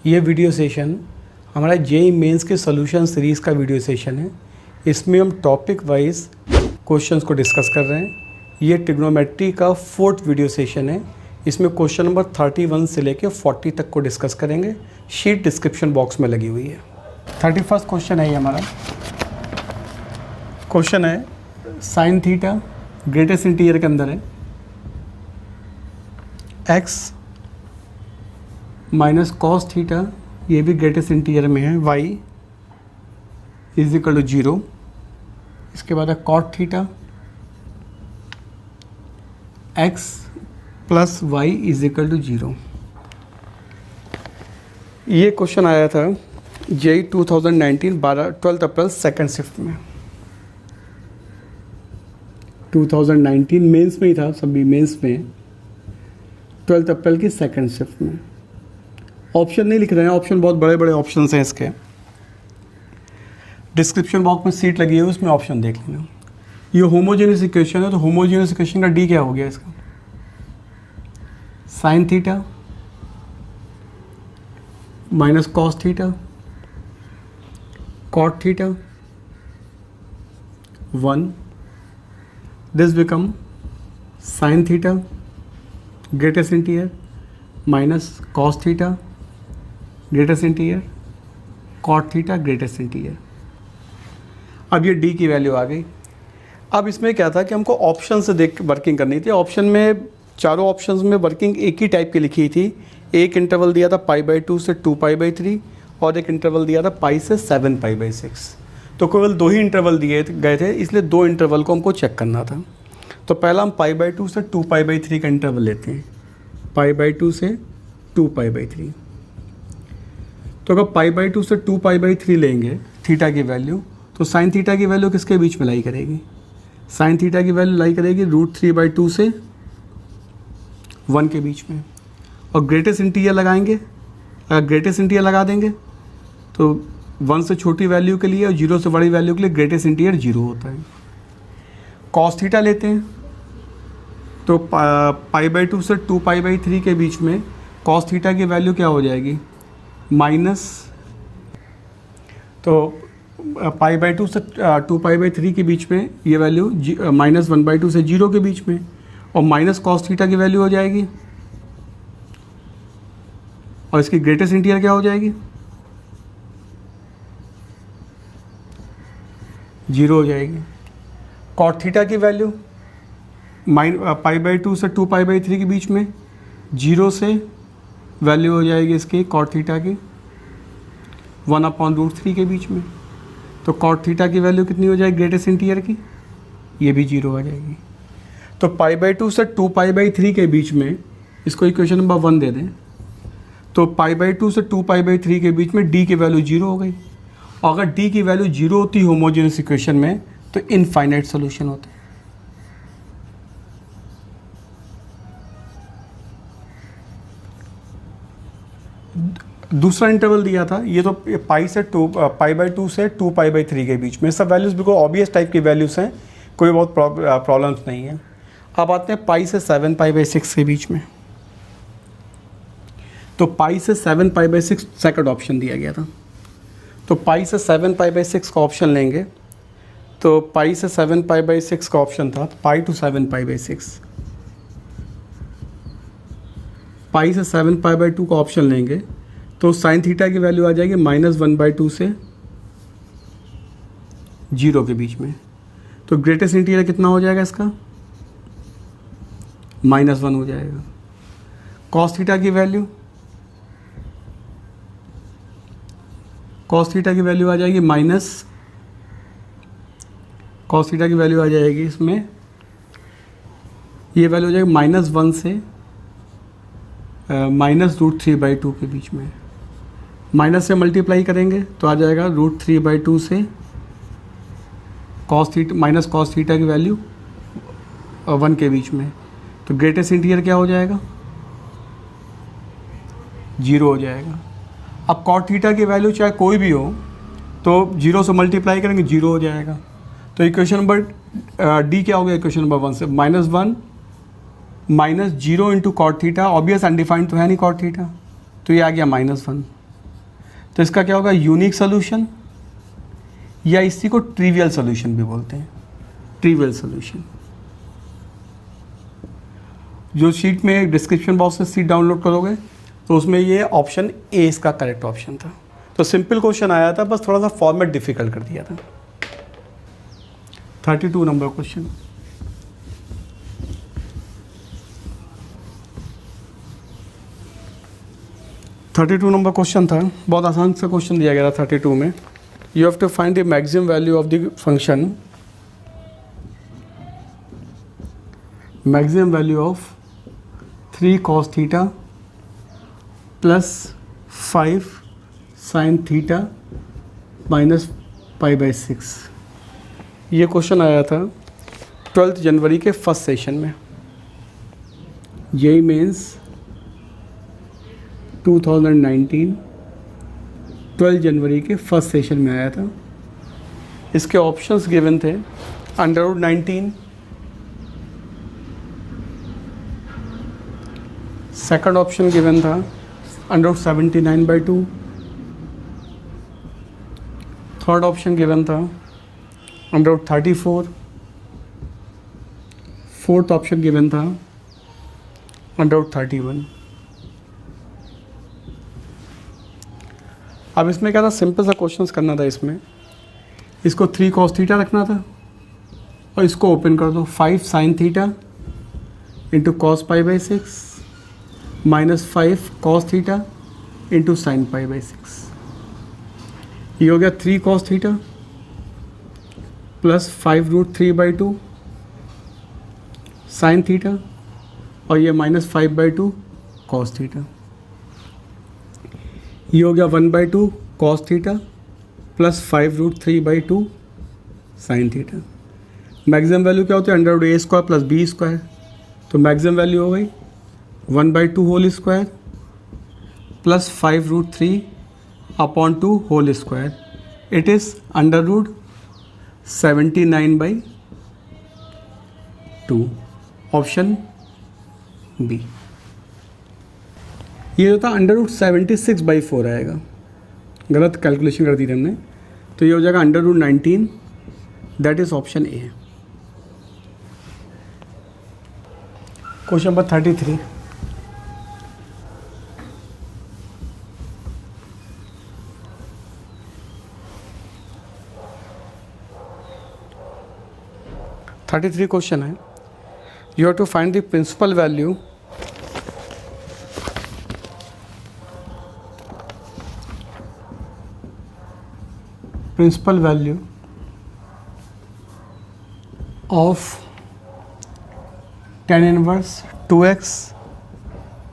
ये video session हमारा JEE mains के सॉल्यूशन सीरीज़ का वीडियो सेशन है। इसमें हम टॉपिक वाइज क्वेश्चंस को डिस्कस कर रहे हैं। ये ट्रिग्नोमेट्री का 4th वीडियो सेशन है। इसमें क्वेश्चन नंबर 31 से लेकर 40 तक को डिस्कस करेंगे। शीट डिस्क्रिप्शन बॉक्स में लगी हुई है। 31st क्वेश्चन है ये हमारा। क्वेश्चन है साइन थीटा ग्रेटेस्ट इंटीरियर के अंदर है x माइनस कॉस थीटा, ये भी ग्रेटेस्ट इंटीरियर में है, y इज इक्वल टू 0। इसके बाद है cot theta x plus y is equal to 0। ये क्वेश्चन आया था जेईई 2019 12 अप्रैल सेकेंड शिफ्ट में। 2019 मेंस में ही था, सभी मेंस में 12 अप्रैल की सेकेंड शिफ्ट में। ऑप्शन नहीं लिख रहे हैं, ऑप्शन बहुत बड़े बड़े ऑप्शंस हैं इसके। डिस्क्रिप्शन बॉक्स में सीट लगी है, उसमें ऑप्शन देख लेना। ये होमोजेनियस इक्वेशन है, तो होमोजेनियस इक्वेशन का डी क्या हो गया इसका? Sine theta minus cos theta cot theta 1। This become sine theta greatest interior minus cos theta greatest interior cot theta greatest interior. अब ये डी की वैल्यू आ गई। अब इसमें क्या था कि हमको ऑप्शन से देख वर्किंग करनी थी। ऑप्शन में चारों ऑप्शंस में वर्किंग एक ही टाइप की लिखी थी। एक इंटरवल दिया था π/2 से 2π/3 और एक इंटरवल दिया था पाई से 7π/6। तो केवल दो ही इंटरवल दिए गए थे, इसलिए दो इंटरवल को हमको चेक करना था। तो पहला हम π/2 से 2π/3 का इंटरवल लेते हैं। π/2 से 2π/3। तो अगर π/2 से 2π/3 लेंगे थीटा की वैल्यू, तो साइन थीटा की वैल्यू किसके बीच में लाई करेगी? साइन थीटा की वैल्यू लाई करेगी √3/2 से 1 के बीच में। और ग्रेटेस्ट इंटीरियर लगाएंगे, अगर ग्रेटेस्ट इंटीरियर लगा देंगे तो 1 से छोटी वैल्यू के लिए और 0 से बड़ी वैल्यू के लिए ग्रेटेस्ट इंटीरियर 0 होता है। कॉस थीटा लेते हैं, तो π/2 से 2π/3 के बीच में कॉस थीटा की वैल्यू क्या हो जाएगी? माइनस, तो π/2 से 2π/3 के बीच में ये वैल्यू -1/2 से 0 के बीच में, और माइनस कॉस थीटा की वैल्यू हो जाएगी, और इसकी ग्रेटेस्ट इंटीरियर क्या हो जाएगी? 0 हो जाएगी। कॉट थीटा की वैल्यू π/2 से 2π/3 के बीच में 0 से वैल्यू हो जाएगी इसकी कॉट थीटा की 1/√3 के बीच में। तो कॉट थीटा की वैल्यू कितनी हो जाएगी ग्रेटेस्ट इंटीरियर की? ये भी 0 हो जाएगी। तो π/2 से 2π/3 के बीच में इसको इक्वेशन नंबर 1 दे दें, तो π/2 से 2π/3 के बीच में डी की वैल्यू 0 हो गई। और अगर डी की वैल्यू 0 होती होमोजेनियस इक्वेशन में तो इनफाइनाइट सोल्यूशन होता है। दूसरा इंटरवल दिया था, ये तो π/2 से 2π/3 के बीच में। सब वैल्यूज़ बिल्कुल ऑब्वियस टाइप की वैल्यूज़ हैं, कोई बहुत प्रॉब्लम्स नहीं है। अब आते हैं पाई से 7π/6 के बीच में। तो पाई से 7π/6 सेकंड ऑप्शन दिया गया था। तो पाई से 7π/6 का ऑप्शन लेंगे, तो पाई से 7π/6 का ऑप्शन था पाई टू 7π/6। पाई से 7π/2 का ऑप्शन लेंगे तो साइन थीटा की वैल्यू आ जाएगी -1/2 से 0 के बीच में। तो ग्रेटेस्ट इंटीरियर कितना हो जाएगा इसका? -1 हो जाएगा। कॉस थीटा की वैल्यू आ जाएगी कॉस थीटा की वैल्यू आ जाएगी इसमें, ये वैल्यू हो जाएगी -1 से -√3/2 के बीच में। माइनस से मल्टीप्लाई करेंगे तो आ जाएगा √3/2 से माइनस कॉस थीटा की वैल्यू 1 के बीच में। तो ग्रेटेस्ट इंटीरियर क्या हो जाएगा? 0 हो जाएगा। अब कॉट थीटा की वैल्यू चाहे कोई भी हो तो 0 से मल्टीप्लाई करेंगे 0 हो जाएगा। तो इक्वेशन नंबर डी क्या हो गया? इक्वेशन नंबर 1 से -1 -0 into cot theta, obvious undefined तो है नहीं कॉट थीटा, तो ये आ गया -1। तो इसका क्या होगा, यूनिक सोल्यूशन, या इसी को ट्रिवियल सोल्यूशन भी बोलते हैं, ट्रिवियल सोल्यूशन। जो शीट में डिस्क्रिप्शन बॉक्स से शीट डाउनलोड करोगे तो उसमें ये ऑप्शन ए इसका करेक्ट ऑप्शन था। तो सिंपल क्वेश्चन आया था, बस थोड़ा सा फॉर्मेट डिफिकल्ट कर दिया था। 32 नंबर क्वेश्चन। नंबर क्वेश्चन था, बहुत आसान सा क्वेश्चन दिया गया था 32 में। You have to find the maximum value of the function, maximum value of 3 cos theta plus 5 sin theta minus π/6। ये क्वेश्चन आया था 12 जनवरी के फर्स्ट सेशन में, जेईई मेंस 2019 12 जनवरी के फर्स्ट सेशन में आया था। इसके ऑप्शंस गिवन थे √19, सेकंड ऑप्शन गिवन था √79/2, थर्ड ऑप्शन गिवन था √34, फोर्थ ऑप्शन गिवन था √31। अब इसमें क्या था, सिंपल सा क्वेश्चंस करना था। इसको 3 cos थीटा रखना था और इसको ओपन कर दो, 5 sin theta into cos π/6 minus 5 cos theta into sin π/6। ये हो गया 3 cos theta plus 5√3/2 sin theta, और ये माइनस 5/2 cos थीटा। ये हो गया 1/2 cos theta plus 5√3/2 sin theta. Maximum value क्या होती है, √a² प्लस b²। तो मैक्सिमम वैल्यू हो गई 1/2 whole square plus 5√3/2 whole square. It is √79/2, option B. ये जो था √76/4 आएगा, गलत कैलकुलेशन कर दी थी हमने, तो ये हो जाएगा √19, that is option A. Question number 33। Question है, you have to find the principal value of tan inverse 2x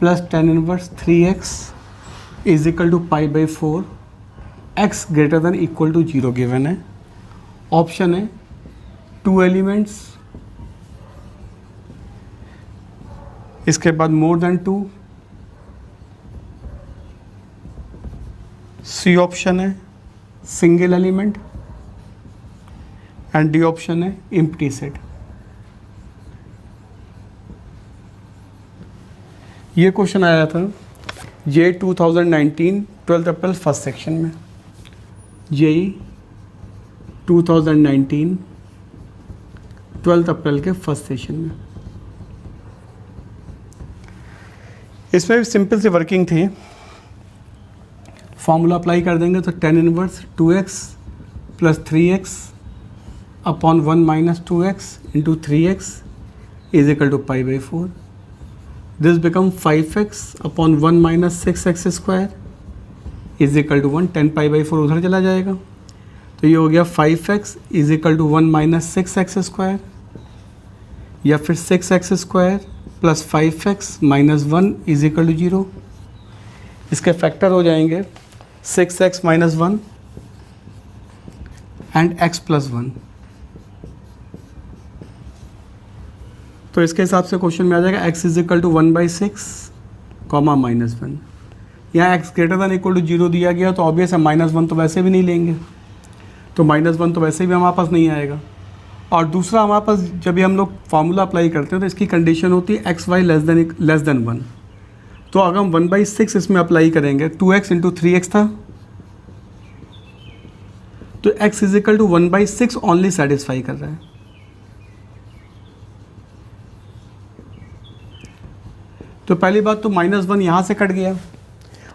plus tan inverse 3x is equal to π/4, x greater than equal to 0 given है। Option है 2 elements, इसके बाद more than 2, C option है single element, and D option है empty set. ये question आया था JEE 2019 12th April first section में, जेईई 2019 12th अप्रैल के फर्स्ट सेशन में। इसमें भी सिंपल सी वर्किंग थी, फॉर्मूला अप्लाई कर देंगे तो tan inverse 2x plus 3x upon 1 minus 2x into 3x is equal to π/4। This become 5x upon 1 minus 6x square is equal to 1। 10 π/4 उधर चला जाएगा, तो ये हो गया 5x is equal to 1 minus 6x square, या फिर 6x square plus 5x minus 1 is equal to 0। इसके फैक्टर हो जाएंगे 6x minus 1 and x plus 1। तो इसके हिसाब से क्वेश्चन में आ जाएगा x is equal to 1/6 comma minus 1। यहाँ x greater than equal to 0 दिया गया, तो ऑब्वियस है -1 तो वैसे भी नहीं लेंगे, तो -1 तो वैसे भी हमारे पास नहीं आएगा। और दूसरा हमारे पास जब भी हम लोग फार्मूला अप्लाई करते हैं तो इसकी कंडीशन होती है एक्स वाई लेस देन 1। तो अगर हम 1/6 इसमें अप्लाई करेंगे, 2x इंटू 3x था तो x is equal to 1/6 only satisfy कर रहा है। तो पहली बात तो -1 यहाँ से कट गया।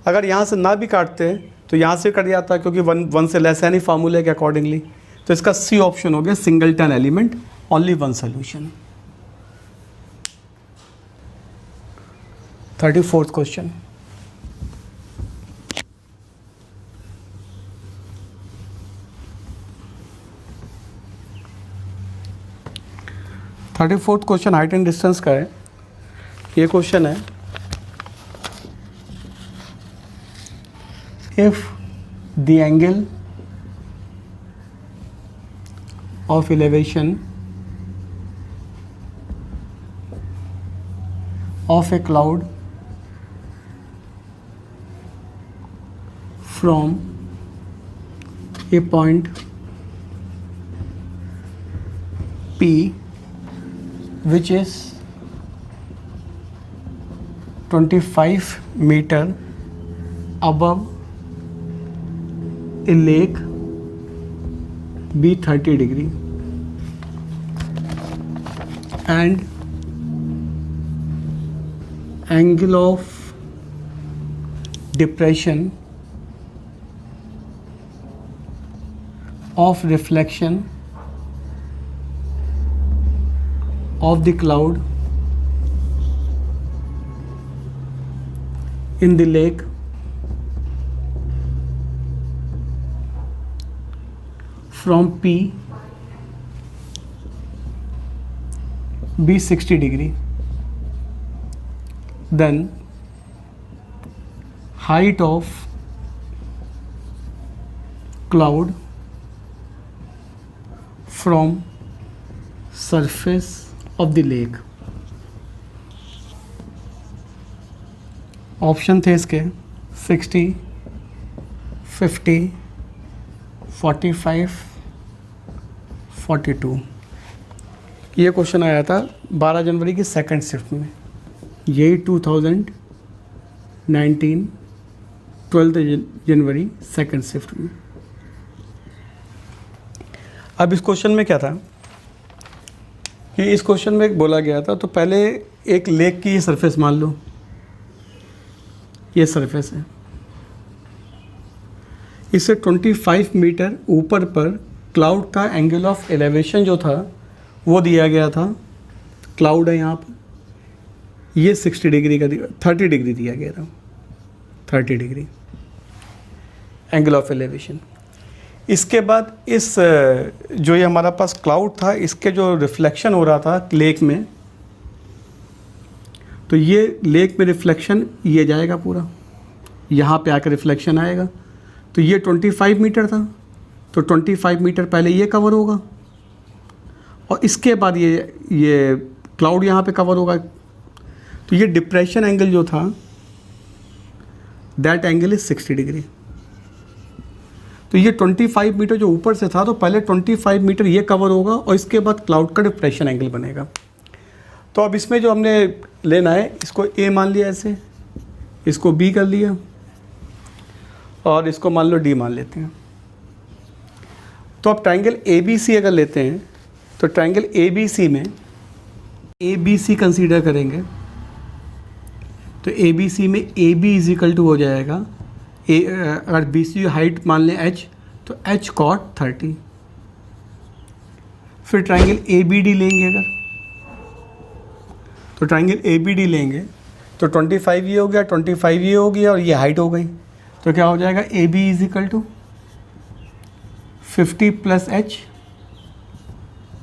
अगर यहाँ से ना भी काटते तो यहाँ से कट जाता, क्योंकि 1 से लेस है नहीं फार्मूले के अकॉर्डिंगली। तो इसका सी ऑप्शन हो गया, singleton element, only one solution. 34th question. Question height and distance का है। ये क्वेश्चन है, if the angle of elevation of a cloud from a point P which is 25 meter above a lake be 30 degree and angle of depression of reflection of the cloud in the lake from P be 60 degree, then height of cloud from surface of the lake। Option थे इसके 60, 50, 45, 42। ये question आया था 12 जनवरी की second shift में, यही 2019 12 जनवरी second shift में। अब इस क्वेश्चन में क्या था कि इस क्वेश्चन में बोला गया था, तो पहले एक लेक की ये सरफेस मान लो, ये सरफेस है, इससे 25 मीटर ऊपर पर क्लाउड का एंगल ऑफ एलिवेशन जो था वो दिया गया था। क्लाउड है यहाँ पर, ये 60 डिग्री का 30 डिग्री दिया गया था, 30 डिग्री एंगल ऑफ एलिवेशन। इसके बाद इस जो ये हमारा पास क्लाउड था, इसके जो रिफ्लेक्शन हो रहा था लेक में, तो ये लेक में रिफ्लेक्शन ये जाएगा पूरा, यहाँ पे आकर रिफ्लेक्शन आएगा। तो ये 25 मीटर था, तो 25 मीटर पहले ये कवर होगा और इसके बाद ये क्लाउड यहाँ पे कवर होगा। तो ये डिप्रेशन एंगल जो था, दैट एंगल इज 60 डिग्री। तो ये 25 मीटर जो ऊपर से था, तो पहले 25 मीटर ये कवर होगा और इसके बाद क्लाउड का डिप्रेशन एंगल बनेगा। तो अब इसमें जो हमने लेना है, इसको ए मान लिया ऐसे, इसको बी कर लिया और इसको मान लो डी मान लेते हैं। तो अब ट्रायंगल ए बी सी अगर लेते हैं, तो ट्रायंगल ए बी सी में ए बी सी कंसीडर करेंगे, तो ए बी सी में A B is equal to हो जाएगा अगर बी सी हाइट मान लें h, तो h cot 30। फिर ट्रायंगल ए बी डी लेंगे अगर, तो ट्रायंगल ए बी डी लेंगे तो 25 ये हो गया, 25 ये हो गया और ये हाइट हो गई। तो क्या हो जाएगा, A B is equal to 50 + h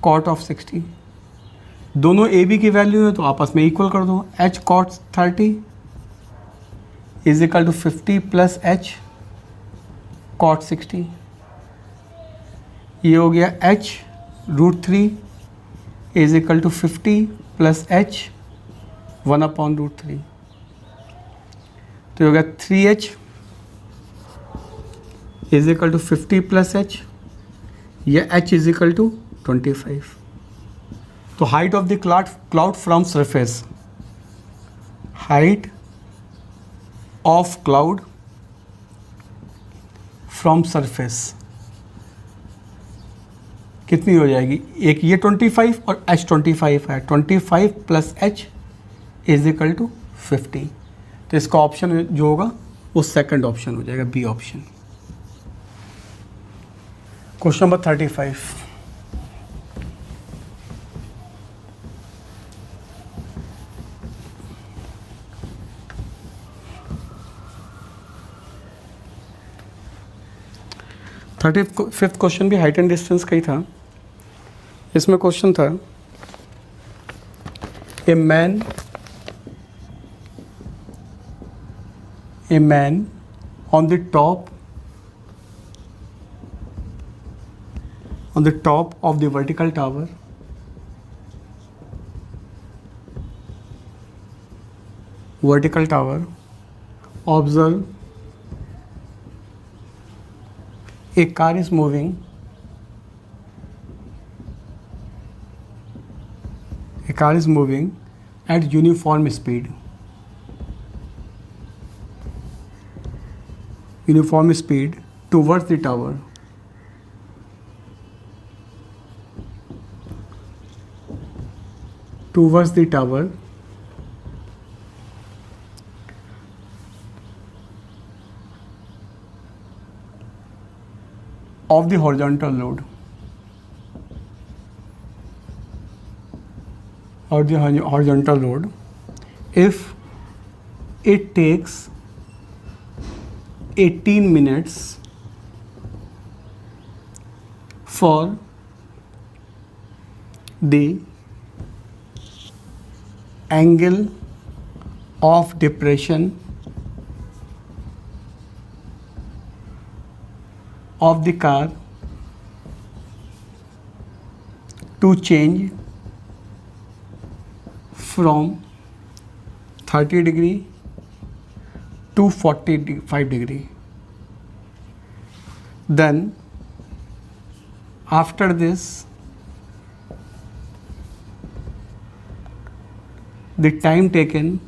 cot of 60। दोनों ए बी की वैल्यू है तो आपस में इक्वल कर दो। h cot 30 is equal to 50 + h cot 60। ये हो गया h √3 is equal to 50 + h 1/√3। तो हो गया 3h is equal to 50 + h, ये h इज इक्वल टू 25। तो height of the cloud from surface, height of cloud from surface कितनी हो जाएगी, एक ये 25 और h 25 है, 25 plus h is equal to 50। तो इसका ऑप्शन जो होगा वो सेकंड ऑप्शन हो जाएगा, B option. Question number 35। Fifth question भी हाइट एंड डिस्टेंस का ही था। इसमें क्वेश्चन था a man on the top of the vertical tower observe a car is moving at uniform speed towards the tower. Of the horizontal load, if it takes 18 minutes for the angle of depression of the car to change from 30 degree to 45 degree, then after this the time taken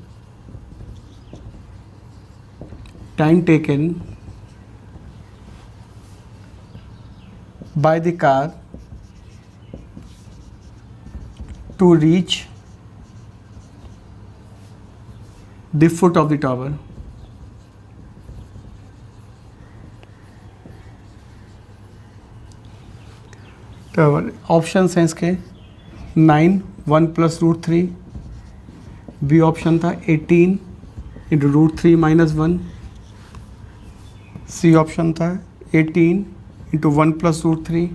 by the car to reach the foot of the tower. Option हैं इसके 9 1 plus root 3, B option था 18 into root 3 minus 1, C option था 18 into 1 plus root 3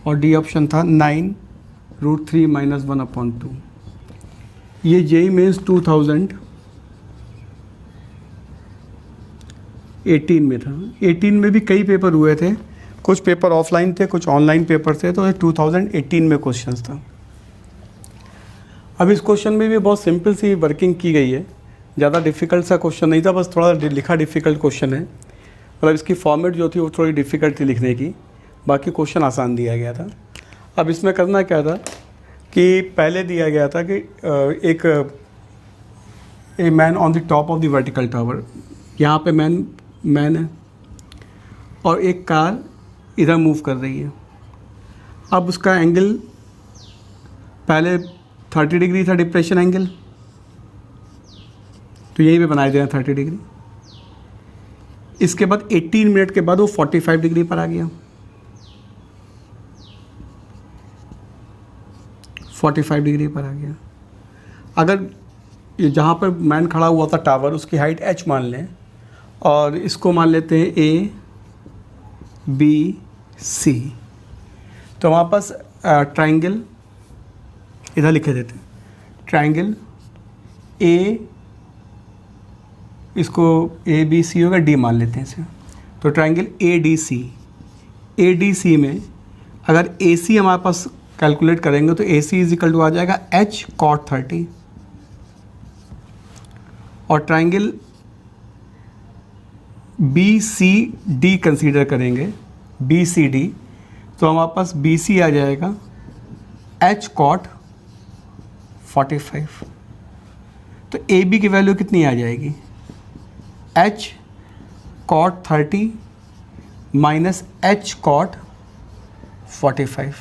और D option था 9 root 3 minus 1 upon 2। ये JEE mains 2018 में था। 18 में भी कई पेपर हुए थे, कुछ पेपर ऑफलाइन थे, कुछ ऑनलाइन पेपर थे, तो ये 2018 में क्वेश्चंस था। अब इस क्वेश्चन में भी बहुत सिंपल सी वर्किंग की गई है, ज़्यादा डिफ़िकल्ट सा क्वेश्चन नहीं था, बस थोड़ा लिखा डिफ़िकल्ट क्वेश्चन है, मतलब इसकी फॉर्मेट जो थी वो थोड़ी डिफ़िकल्ट थी लिखने की, बाकी क्वेश्चन आसान दिया गया था। अब इसमें करना क्या था कि पहले दिया गया था कि एक a man on the top of the vertical tower, यहाँ पे मैन है और एक कार इधर मूव कर रही है। अब उसका एंगल पहले 30 डिग्री था डिप्रेशन एंगल, तो यहीं पे बनाए देना 30 डिग्री। इसके बाद 18 मिनट के बाद वो 45 डिग्री पर आ गया, 45 डिग्री पर आ गया। अगर ये जहाँ पर मैन खड़ा हुआ था टावर, उसकी हाइट h मान लें और इसको मान लेते हैं A B C, तो हमारे पास ट्राइंगल इधर लिखे देते हैं, ट्राइंगल A, इसको A B C होगा, D मान लेते हैं इसे, तो ट्राइंगल ADC में अगर AC हमारे पास कैलकुलेट करेंगे तो AC इज इक्वल टू आ जाएगा H cot 30, और ट्राइंगल BCD कंसीडर करेंगे, BCD, तो हमारे पास BC आ जाएगा H cot 45। तो AB की वैल्यू कितनी आ जाएगी, H cot 30 minus H cot 45।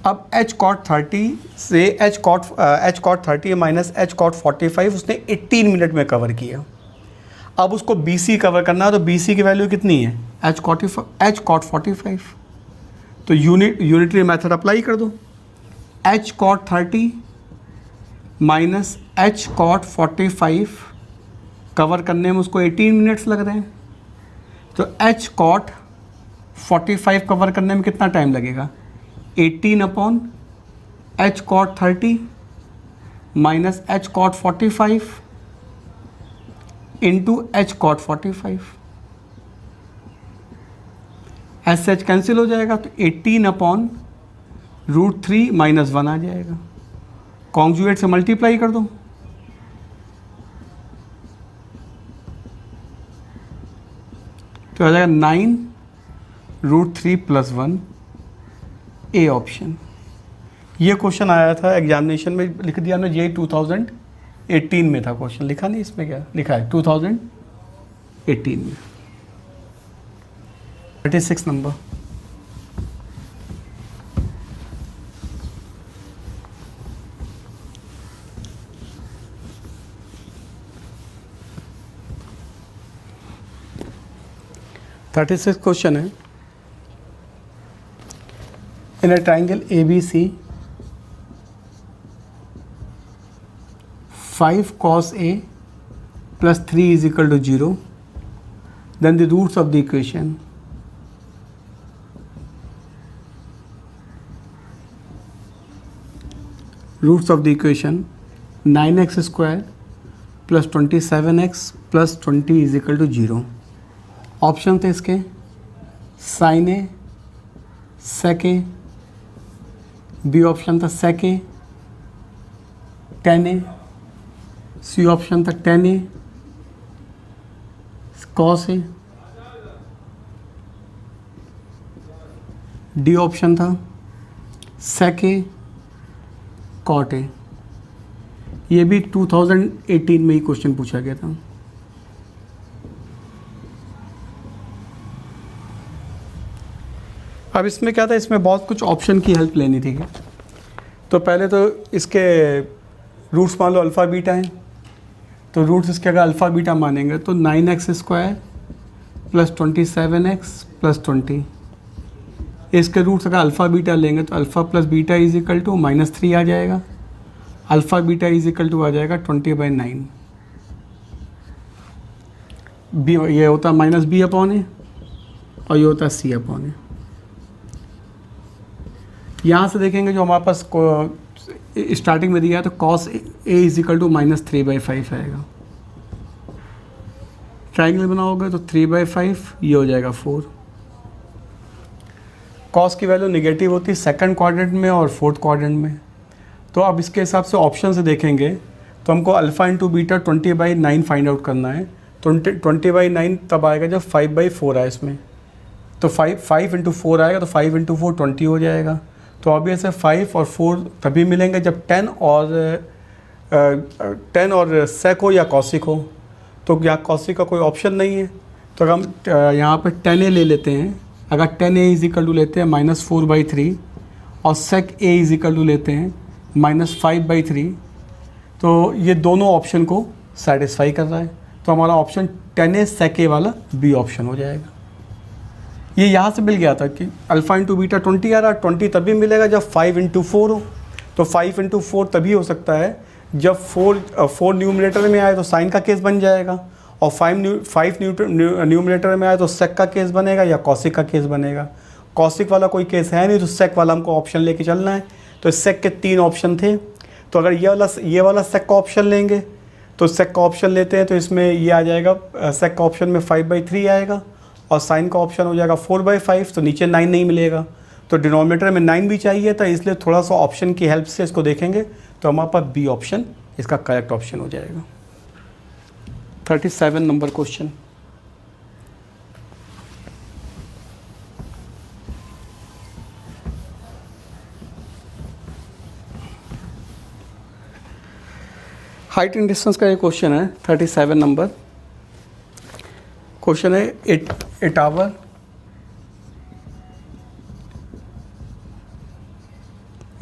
अब h cot 30 से h cot 30 minus h cot 45 उसने 18 मिनट में कवर किया। अब उसको BC कवर करना है, तो BC की वैल्यू कितनी है? h cot 45। तो यूनिटरी मेथड अप्लाई कर दो। h cot 30 minus h cot 45 cover करने में उसको 18 मिनट्स लग रहे हैं, तो h cot 45 कवर करने में कितना टाइम लगेगा? 18 upon h cot 30 minus h cot 45 into h cot 45। S H cancel हो जाएगा, तो 18 अपॉन √3 माइनस 1 आ जाएगा। कॉन्जुगेट से मल्टीप्लाई कर दो, तो आ जाएगा 9 √3 + 1, ए ऑप्शन। ये क्वेश्चन आया था एग्जामिनेशन में, लिख दिया हमने, ये 2018 में था क्वेश्चन, लिखा नहीं इसमें, क्या लिखा है 2018 में। 36 नंबर। क्वेश्चन है, इन a triangle ABC 5 cos A plus 3 is equal to 0, then the roots of the equation. Roots of the equation 9x square plus 27x plus 20 is equal to 0. Option थे इसके साइन ए, सेक ए, B option था सेक ए, ten ए, सी option था ten A cos A, D option था सेक ए cot A. ये भी 2018 में ही question पूछा गया था। अब इसमें क्या था, इसमें बहुत कुछ ऑप्शन की हेल्प लेनी थी। तो पहले तो इसके रूट्स मान लो अल्फ़ा बीटा हैं, तो रूट्स इसके अगर अल्फ़ा बीटा मानेंगे तो 9x square plus 27x plus 20, इसके रूट्स अगर अल्फ़ा बीटा लेंगे तो alpha plus beta is equal to -3 आ जाएगा, alpha beta is equal to आ जाएगा 20/9। बी ये होता -b अपॉन ए और ये होता c अपॉन ए। यहाँ से देखेंगे जो हमारे पास स्टार्टिंग में दिया है, तो cos a is equal to -3/5 आएगा। ट्राइंगल बनाओगे तो 3/5, ये हो जाएगा 4। cos की वैल्यू निगेटिव होती है सेकंड क्वाड्रेंट में और फोर्थ क्वाड्रेंट में। तो अब इसके हिसाब से ऑप्शन से देखेंगे तो हमको alpha into beta 20/9 find out करना है। 20/9 तब आएगा जब 5/4 आए इसमें, तो 5 इंटू 4 आएगा, तो 5 इंटू 4 20 हो जाएगा। तो ऑब्वियस है 5 और 4 तभी मिलेंगे जब 10 और सेक हो या कॉसिक हो। तो यहाँ कॉसिक का कोई ऑप्शन नहीं है, तो अगर हम यहाँ पर 10a ले लेते हैं, अगर 10a इज इक्वल टू लेते हैं -4/3 और सेक a इज इक्वल टू लेते हैं -5/3, तो ये दोनों ऑप्शन को सेटिस्फाई कर रहा है। तो हमारा ऑप्शन 10a सेक a वाला बी ऑप्शन हो जाएगा। ये यहाँ से मिल गया था कि अल्फ़ा इंटू बीटा 20 आ रहा, 20 तभी मिलेगा जब 5 इंटू 4 हो। तो 5 इंटू 4 तभी हो सकता है जब 4 न्यूमरेटर में आए तो साइन का केस बन जाएगा, और 5 न्यूमरेटर में आए तो सेक का केस बनेगा या कॉसिक का केस बनेगा। कॉसिक वाला कोई केस है नहीं, तो सेक वाला हमको ऑप्शन लेके चलना है। तो सेक के 3 ऑप्शन थे, तो अगर ये वाला सेक का ऑप्शन लेंगे तो सेक का ऑप्शन लेते हैं, तो इसमें ये आ जाएगा, सेक का ऑप्शन में 5/3 आएगा और साइन का ऑप्शन हो जाएगा 4/5, तो नीचे 9 नहीं मिलेगा। तो डिनोमिनेटर में 9 भी चाहिए था, इसलिए थोड़ा सा ऑप्शन की हेल्प से इसको देखेंगे तो हमारे पास बी ऑप्शन इसका करेक्ट ऑप्शन हो जाएगा। 37 number question. Height and distance का ये क्वेश्चन है 37 नंबर। क्वेश्चन है ए tower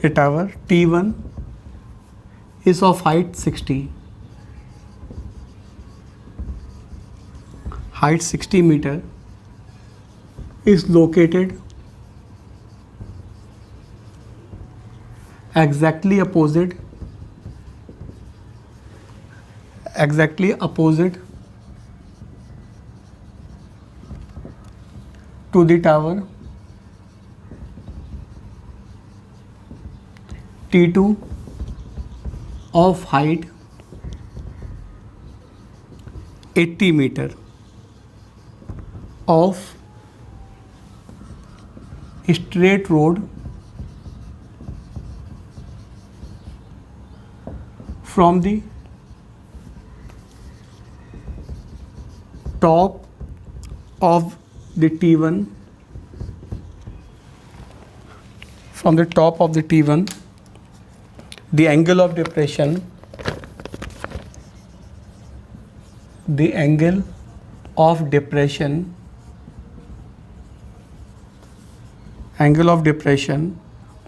A tower T1 is of height 60. Height 60 meter is located exactly opposite to the tower T2 of height 80 meter of straight road from the top of the T1 the angle of depression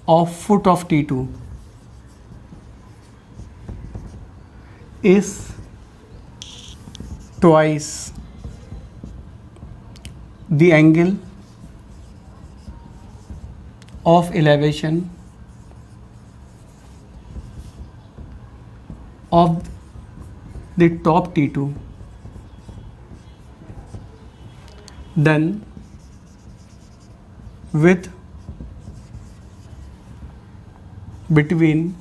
of foot of T2 is twice the angle of elevation of the top T2, then width between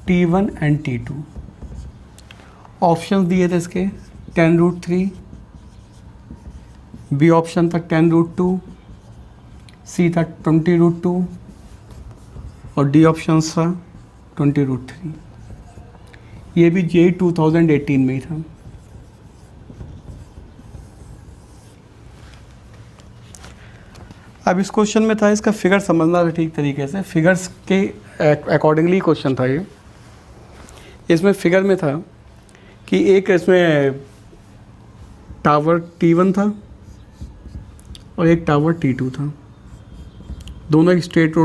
T1 and T2. Option दिए थे इसके 10√3, B option था 10√2, सी था 20√2 और D option था 20√3. ये भी जे 2018 में ही था. अब इस क्वेश्चन में था, इसका फिगर समझना था ठीक तरीके से. फिगर्स के अकॉर्डिंगली क्वेश्चन था ये. इसमें फिगर में था कि एक इसमें टावर T1 था और एक टावर T2 था. दोनों एक स्ट्रेट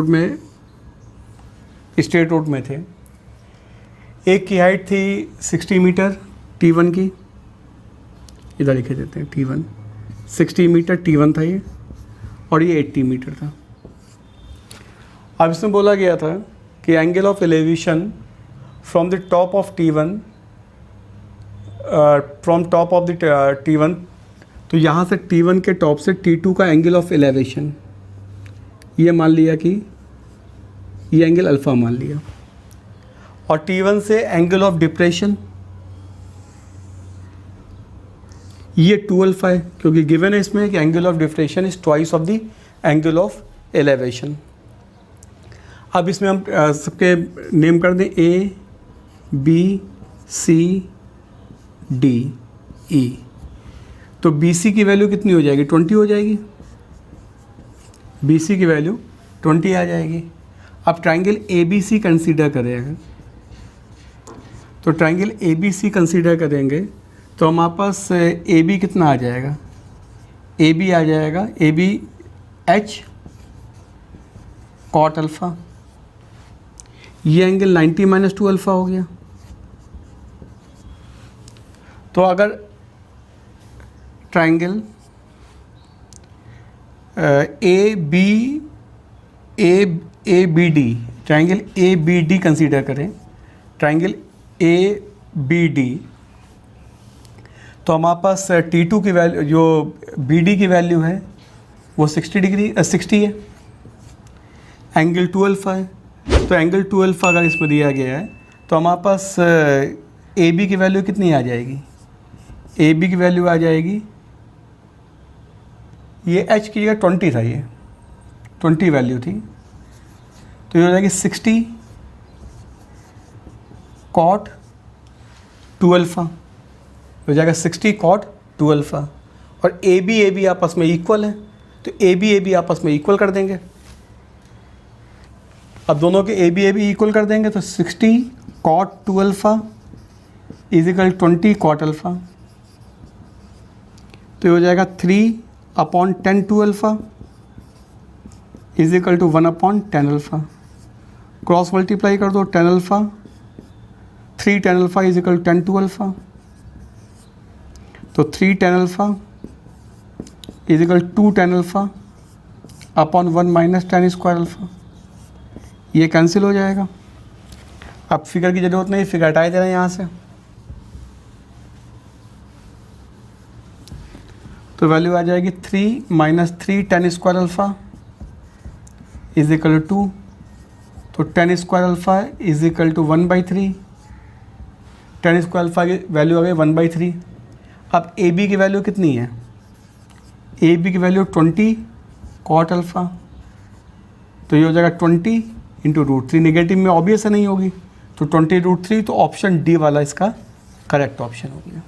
रोड में थे. एक की हाइट थी 60 मीटर T1 की, इधर लिखे देते हैं T1 60 मीटर T1 था ये, और ये 80 मीटर था. अब इसमें बोला गया था कि angle of elevation from the top of T1 T1, तो यहाँ से T1 के टॉप से T2 का एंगल ऑफ एलिवेशन ये मान लिया कि ये एंगल अल्फ़ा मान लिया, और T1 से एंगल ऑफ डिप्रेशन ये 2 अल्फ़ा है, क्योंकि गिवन है इसमें कि angle of depression is twice of the angle of elevation. अब इसमें हम सबके नेम कर दें A B C D E. तो BC की वैल्यू कितनी हो जाएगी? 20 हो जाएगी. BC की वैल्यू 20 आ जाएगी. अब ट्राइंगल ABC कंसीडर करें अगर, तो ट्राइंगल ABC कंसीडर करेंगे तो हमारे पास AB कितना आ जाएगा? AB आ जाएगा AB H कॉट अल्फ़ा. ये एंगल 90 - 2 अल्फ़ा हो गया. तो अगर triangle ABD triangle ABD consider करें, ट्राइंगल ABD, तो हमारे पास T2 की वैल्यू, जो BD की वैल्यू है वो 60 है. एंगल 2 अल्फ़ा है, तो एंगल 2 अल्फ़ा अगर इसमें दिया गया है तो हमारे पास AB की वैल्यू कितनी आ जाएगी? AB की वैल्यू आ जाएगी, ये H की जगह 20 था, ये 20 वैल्यू थी, तो ये हो जाएगी 60 कॉट 2 अल्फ़ा, हो जाएगा 60 कॉट 2 अल्फ़ा. और AB आपस में इक्वल है, तो AB आपस में इक्वल कर देंगे. अब दोनों के AB इक्वल कर देंगे तो 60 cot 2 alpha is equal 20 cot alpha, तो ये हो जाएगा 3/10 2 alpha is equal to 1/10 α। Cross multiply कर दो 10 α, 3 10 α इज इक्वल टू 10 2 α। तो 3 10 α is equal 2 10 α upon 1 minus 10 square alpha. ये कैंसिल हो जाएगा। अब फिगर की ज़रूरत नहीं, फिगर हटाए दे रहे हैं यहाँ से। तो वैल्यू आ जाएगी 3 minus 3 10 square alpha is equal to 2। तो 10 square alpha is equal to 1/3। 10 square alpha की वैल्यू आ गई 1/3। अब ए बी की वैल्यू कितनी है? ए बी की वैल्यू 20 कॉट अल्फ़ा। तो ये हो जाएगा 20 इंटू √3। नेगेटिव में ऑब्वियस है नहीं होगी, तो 20 √3। तो ऑप्शन डी वाला इसका करेक्ट ऑप्शन हो गया।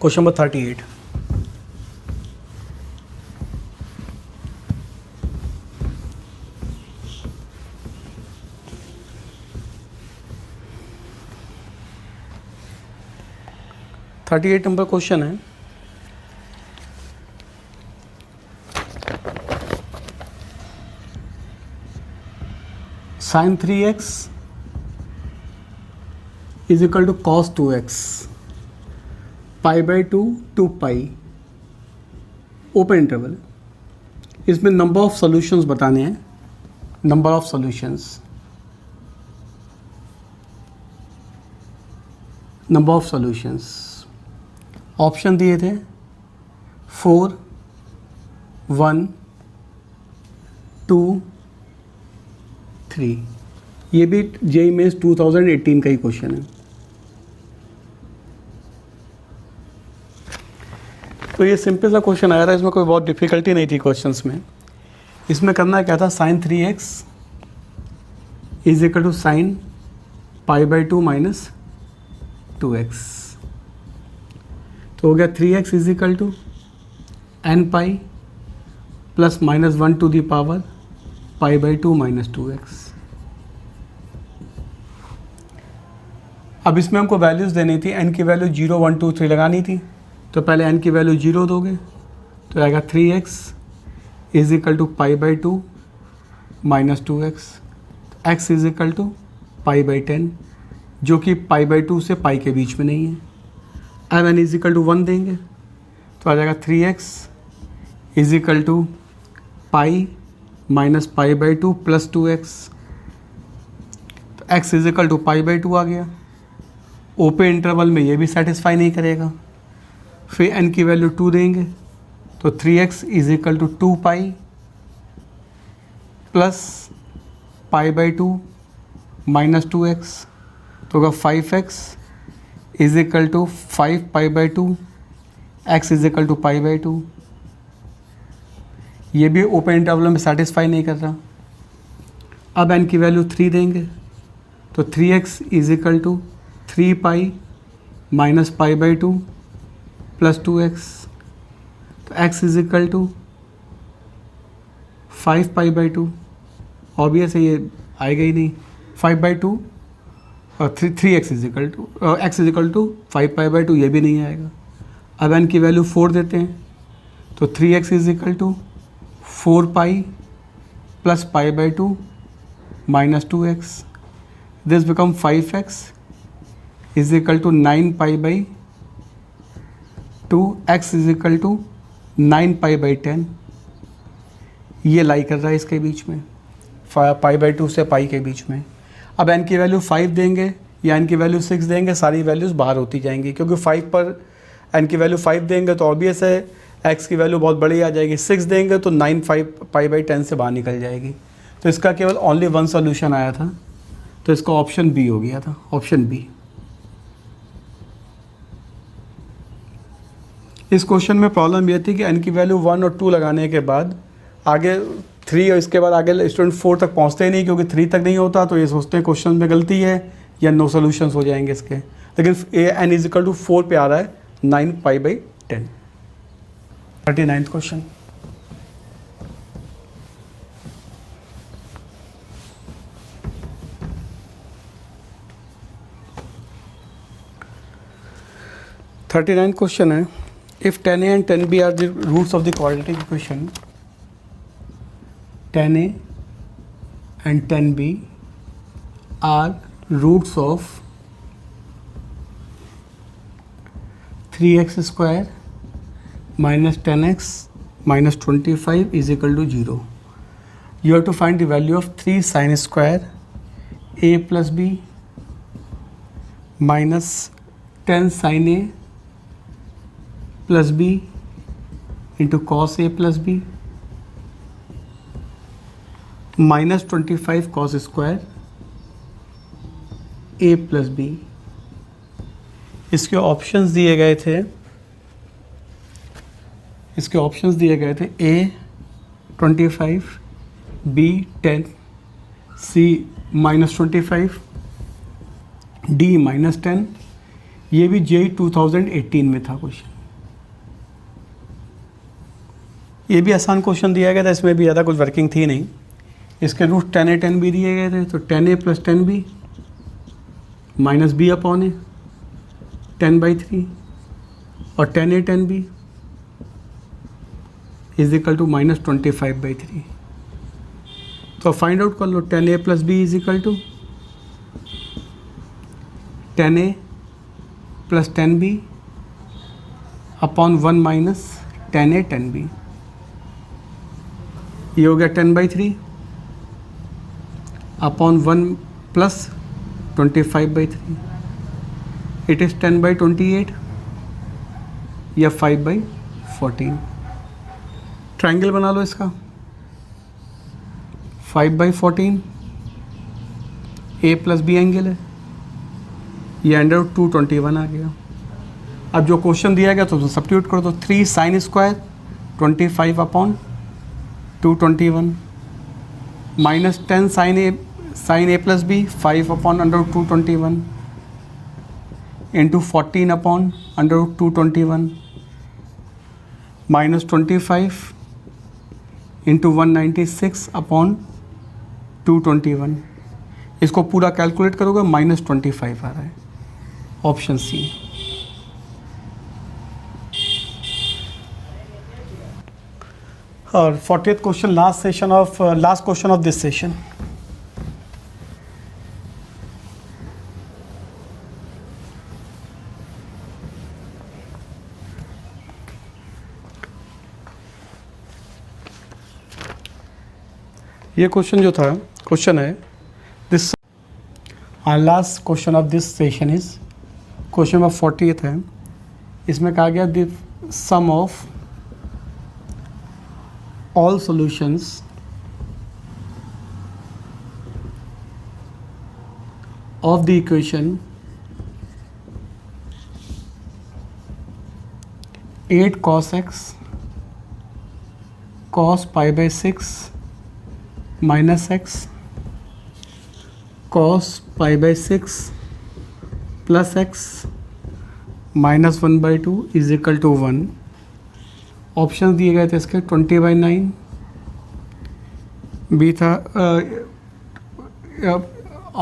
Question number 38। नंबर क्वेश्चन है, sin 3x इज इक्वल टू cos 2x, π/2 2 pi, open interval. इसमें नंबर ऑफ सॉल्यूशंस बताने हैं, number of solutions, number of solutions. Option दिए थे 4 1 2 3। ये भी जेईई मेंस 2018 का ही क्वेश्चन है। तो ये सिंपल सा क्वेश्चन आया था, इसमें कोई बहुत डिफिकल्टी नहीं थी क्वेश्चंस में। इसमें करना क्या था, sin 3x is equal to sin π/2 minus 2x। तो हो गया 3x is equal to n pi plus minus 1 to the power π/2 minus 2x। अब इसमें हमको वैल्यूज़ देनी थी, n की वैल्यू 0 1 2 3 लगानी थी। तो पहले n की वैल्यू 0 दोगे तो आएगा 3x is equal to π/2 minus 2x। x is equal to π/10, जो कि π/2 से पाई के बीच में नहीं है। अब n इज इक्वल टू 1 देंगे तो आ जाएगा 3x is equal to pi minus π/2 plus 2x। तो x इज इक्वल टू π/2 आ गया। ओपन इंटरवल में ये भी सेटिस्फाई नहीं करेगा, फिर n की वैल्यू 2 देंगे तो 3x is equal to 2 pi plus π/2 minus 2x। तो होगा 5x is equal to 5 π/2, x is equal to π/2। ये भी ओपन इंटरवल में सेटिस्फाई नहीं कर रहा। अब n की वैल्यू 3 देंगे तो 3x is equal to 3 pi minus π/2 plus 2x। तो x is equal to 5 π/2। Obvious है ये आएगा ही नहीं, 5/2 और 3x is equal to x is equal to 5 π/2, ये भी नहीं आएगा। अब n की वैल्यू 4 देते हैं तो 3x is equal to 4 pi plus π/2 minus 2x। This become 5x is equal to 9 π/2, x is equal to 9 π/10। ये लाई कर रहा है इसके बीच में, π/2 से पाई के बीच में। अब n की वैल्यू 5 देंगे या n की वैल्यू 6 देंगे, सारी वैल्यूज़ बाहर होती जाएंगी, क्योंकि 5 पर n की वैल्यू 5 देंगे तो ऑब्वियस है x की वैल्यू बहुत बड़ी आ जाएगी। 6 देंगे तो 9 π/10 से बाहर निकल जाएगी। तो इसका केवल ओनली वन सॉल्यूशन आया था, तो इसका ऑप्शन बी हो गया था, ऑप्शन बी। इस क्वेश्चन में प्रॉब्लम ये थी कि n की वैल्यू 1 और 2 लगाने के बाद आगे 3 और इसके बाद आगे स्टूडेंट 4 तक पहुंचते ही नहीं, क्योंकि 3 तक नहीं होता तो ये सोचते हैं क्वेश्चन में गलती है या नो सॉल्यूशंस हो जाएंगे इसके। लेकिन n इज इक्वल टू 4 पे आ रहा है 9 π/10। 39th question. क्वेश्चन है, if tan A and tan B are the roots of the quadratic equation, tan A and tan B are roots of 3x square minus 10x minus 25 is equal to 0. You have to find the value of 3 sin square a plus b minus 10 sin a plus b into cos a plus b minus 25 cos square a plus B. इसके options दिए गए थे A 25, B 10, C minus 25, D minus 10. ये भी JEE 2018 में था question. ये भी आसान क्वेश्चन दिया गया था, इसमें भी ज़्यादा कुछ वर्किंग थी नहीं. इसके रूट 10 a 10 b दिए गए थे, तो 10 a plus 10 b minus b upon a 10/3 और 10 a 10 b is equal to minus 25/3. तो फाइंड आउट कर लो. 10 a plus b is equal to 10 a plus 10 b upon 1 minus 10 a 10 b. ये हो गया 10/3 अपॉन 1 प्लस 25/3. इट इज़ 10/28 या 5/14. Triangle बना लो इसका. 5/14 ए प्लस बी एंगल है, ये अंडर 221 आ गया. अब जो क्वेश्चन दिया गया तो उसमें सब्स्टिट्यूट कर दो. 3 sin square 25 upon 221 minus 10 sin a plus B 5 upon under 221 into 14 upon under 221 minus 25 into 196 upon 221. इसको पूरा कैलकुलेट करोगे माइनस 25 आ रहा है. Option C. और 40th question, last question of this session. ये क्वेश्चन जो था, क्वेश्चन है this last question of this session is question number 40th है. इसमें कहा गया the sum of all solutions of the equation 8 cos x cos pi by 6 minus x cos pi by 6 plus x minus 1/2 is equal to 1. Option दिए गए थे इसके 20/9, B था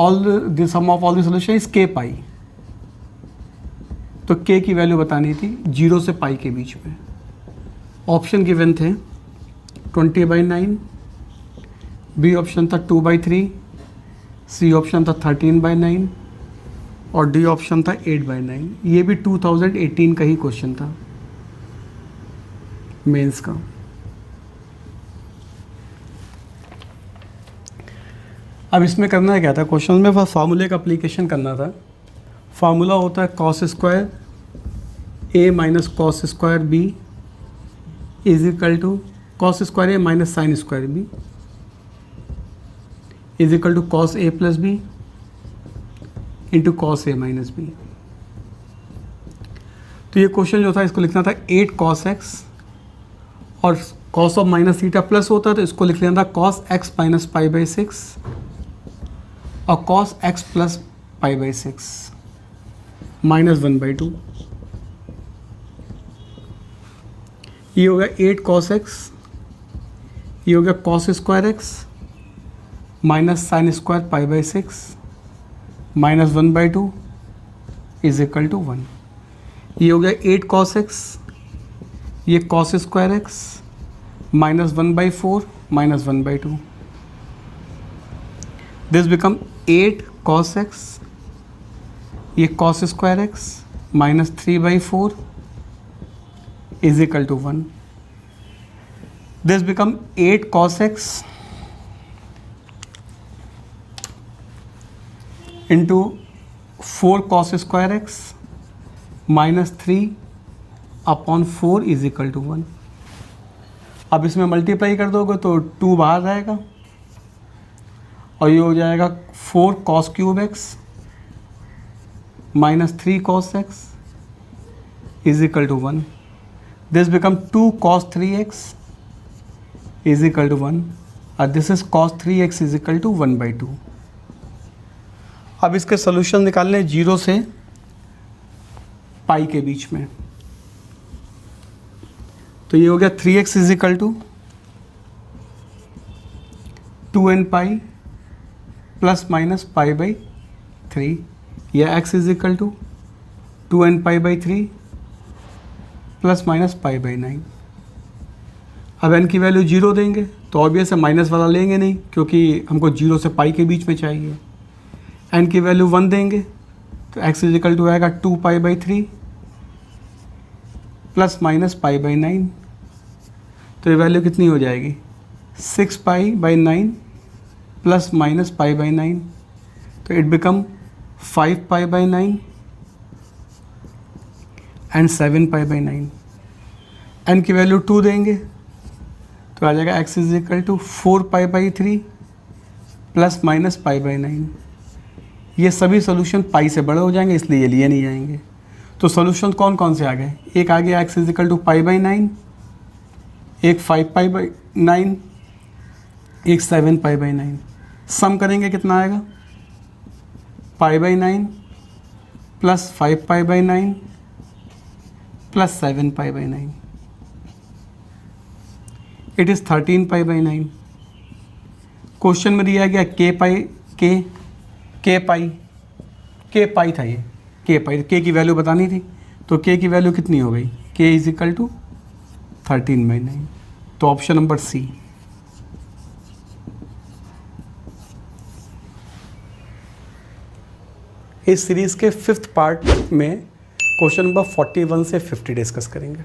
all the sum of all the solution is k pi. तो k की value बतानी थी 0 से पाई के बीच में. ऑप्शन गिवन थे 20/9, बी ऑप्शन था 2/3, सी ऑप्शन था 13/9 और डी ऑप्शन था 8/9. ये भी 2018 का ही क्वेश्चन था मेंस का. अब इसमें करना क्या था, क्वेश्चन में बस फार्मूले का अप्लीकेशन करना था. फार्मूला होता है cos square A minus cos square B is equal to cos square A minus sine square B is equal to cos A plus B into cos A minus B. तो ये question जो था इसको लिखना था 8 cos x और cos of minus theta plus होता है तो इसको लिख लेना था cos x minus pi by 6 और cos x plus pi by 6 minus 1/2. ये हो गया 8 cos x, ये हो गया cos square x minus sine square pi by 6 minus 1/2 is equal to 1. ये हो गया 8 cos x ये cos square x -1/4 -1/2. This become 8 cos x. ये cos square x -3/4 is equal to 1. This become 8 cos x into 4 cos square x -3/4 is equal to 1. अब इसमें multiply कर दोगे तो 2 बाहर रहेगा और ये हो जाएगा 4 cos cube x -3 cos x is equal to 1. This become 2 cos 3x is equal to 1 और this is cos 3x is equal to 1/2. अब इसके सोल्यूशन निकालने 0 से पाई के बीच में. तो ये हो गया 3x is equal to 2n pi plus minus π/3. या x is equal to 2n π/3 plus minus π/9. अब n की वैल्यू 0 देंगे तो ऑब्वियस है माइनस वाला लेंगे नहीं क्योंकि हमको 0 से पाई के बीच में चाहिए. n की वैल्यू 1 देंगे तो x इज इक्वल टू आएगा 2 π/3 प्लस माइनस π/9. तो ये वैल्यू कितनी हो जाएगी 6 π/9 प्लस माइनस π/9. तो इट बिकम 5 π/9 एंड 7 π/9. n की वैल्यू 2 देंगे तो आ जाएगा x is equal to 4 π/3 plus minus π/9. ये सभी सोल्यूशन पाई से बड़े हो जाएंगे इसलिए ये लिए नहीं जाएंगे. तो सोल्यूशन कौन कौन से आ गए. एक आ गया x इज इक्वल टू π/9, एक 5 π/9, एक 7 π/9. सम करेंगे कितना आएगा π/9 plus 5 π/9 plus 7 π/9. It is 13 π/9. Question में दिया गया k पाई था. ये k की वैल्यू बतानी थी तो k की वैल्यू कितनी हो गई k इज इक्वल टू 13/9. तो ऑप्शन नंबर सी. इस सीरीज़ के 5th पार्ट में क्वेश्चन नंबर 41 से 50 डिस्कस करेंगे.